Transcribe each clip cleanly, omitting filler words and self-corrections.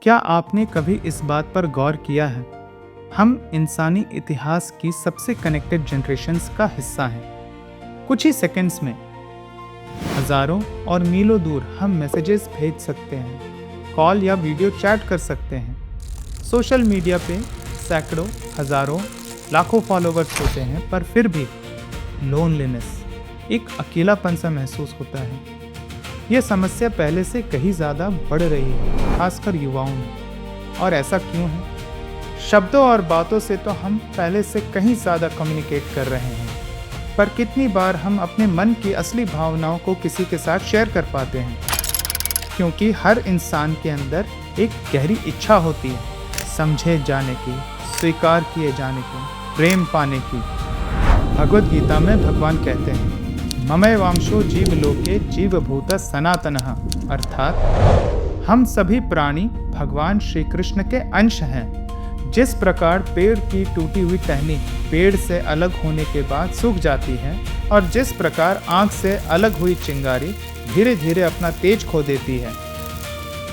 क्या आपने कभी इस बात पर गौर किया है? हम इंसानी इतिहास की सबसे कनेक्टेड जनरेशन्स का हिस्सा हैं। कुछ ही सेकंड्स में हजारों और मीलों दूर हम मैसेजेस भेज सकते हैं, कॉल या वीडियो चैट कर सकते हैं। सोशल मीडिया पे सैकड़ों, हजारों, लाखों फॉलोवर्स होते हैं, पर फिर भी लोनलीनेस, एक अकेलापन सा महसूस होता है। यह समस्या पहले से कहीं ज़्यादा बढ़ रही है, खासकर युवाओं में। और ऐसा क्यों है? शब्दों और बातों से तो हम पहले से कहीं ज़्यादा कम्युनिकेट कर रहे हैं, पर कितनी बार हम अपने मन की असली भावनाओं को किसी के साथ शेयर कर पाते हैं? क्योंकि हर इंसान के अंदर एक गहरी इच्छा होती है, समझे जाने की, स्वीकार किए जाने की, प्रेम पाने की। भगवद गीता में भगवान कहते हैं, ममैव वांशो जीव लोके जीवभूत सनातनः, अर्थात हम सभी प्राणी भगवान श्री कृष्ण के अंश हैं। जिस प्रकार पेड़ की टूटी हुई टहनी पेड़ से अलग होने के बाद सूख जाती है, और जिस प्रकार आँख से अलग हुई चिंगारी धीरे धीरे अपना तेज खो देती है,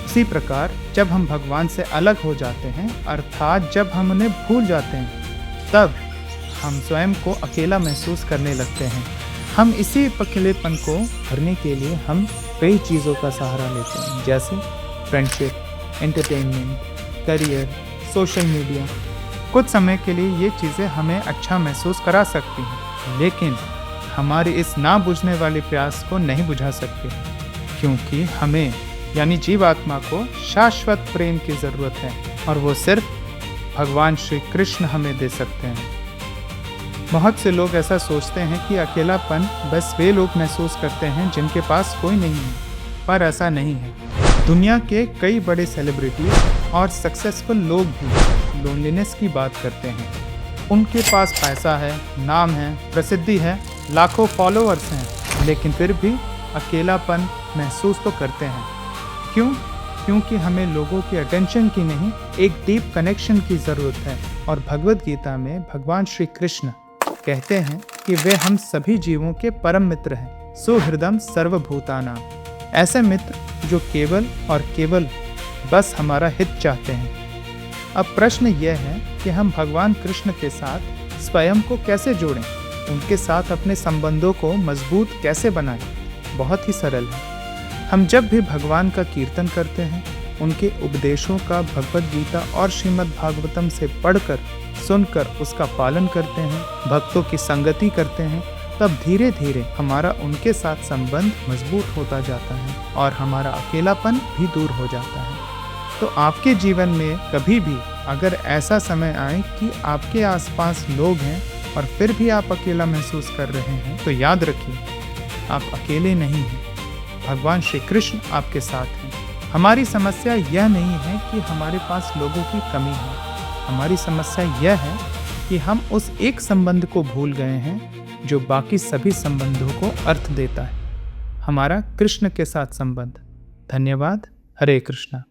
उसी प्रकार जब हम भगवान से अलग हो जाते हैं, अर्थात जब हम उन्हें भूल जाते हैं, तब हम स्वयं को अकेला महसूस करने लगते हैं। हम इसी अकेलेपन को भरने के लिए हम कई चीज़ों का सहारा लेते हैं, जैसे friendship, entertainment, career, social media. कुछ समय के लिए ये चीज़ें हमें अच्छा महसूस करा सकती हैं, लेकिन हमारी इस ना बुझने वाले प्यास को नहीं बुझा सकती, क्योंकि हमें यानी जीवात्मा को शाश्वत प्रेम की ज़रूरत है, और वो सिर्फ भगवान श्री कृष्ण हमें दे सकते हैं। बहुत से लोग ऐसा सोचते हैं कि अकेलापन बस वे लोग महसूस करते हैं जिनके पास कोई नहीं है, पर ऐसा नहीं है। दुनिया के कई बड़े सेलिब्रिटी और सक्सेसफुल लोग भी लोनलीनेस की बात करते हैं। उनके पास पैसा है, नाम है, प्रसिद्धि है, लाखों फॉलोअर्स हैं, लेकिन फिर भी अकेलापन महसूस तो करते हैं। क्यों? क्योंकि हमें लोगों की अटेंशन की नहीं, एक डीप कनेक्शन की ज़रूरत है। और भगवद गीता में भगवान श्री कृष्ण कहते हैं कि वे हम सभी जीवों के परम मित्र हैं, सुहृदम सर्वभूतानां। ऐसे मित्र जो केवल और केवल बस हमारा हित चाहते हैं। अब प्रश्न यह है कि हम भगवान कृष्ण के साथ स्वयं को कैसे जोड़ें, उनके साथ अपने संबंधों को मजबूत कैसे बनाएं? बहुत ही सरल है। हम जब भी भगवान का कीर्तन करते हैं, उनके उपदेशों का भगवद गीता और श्रीमद् भागवतम से पढ़कर, सुनकर उसका पालन करते हैं, भक्तों की संगति करते हैं, तब धीरे धीरे हमारा उनके साथ संबंध मजबूत होता जाता है और हमारा अकेलापन भी दूर हो जाता है। तो आपके जीवन में कभी भी अगर ऐसा समय आए कि आपके आसपास लोग हैं और फिर भी आप अकेला महसूस कर रहे हैं, तो याद रखिए, आप अकेले नहीं हैं। भगवान श्री कृष्ण आपके साथ हैं। हमारी समस्या यह नहीं है कि हमारे पास लोगों की कमी है। हमारी समस्या यह है कि हम उस एक संबंध को भूल गए हैं जो बाकी सभी संबंधों को अर्थ देता है, हमारा कृष्ण के साथ संबंध। धन्यवाद। हरे कृष्णा।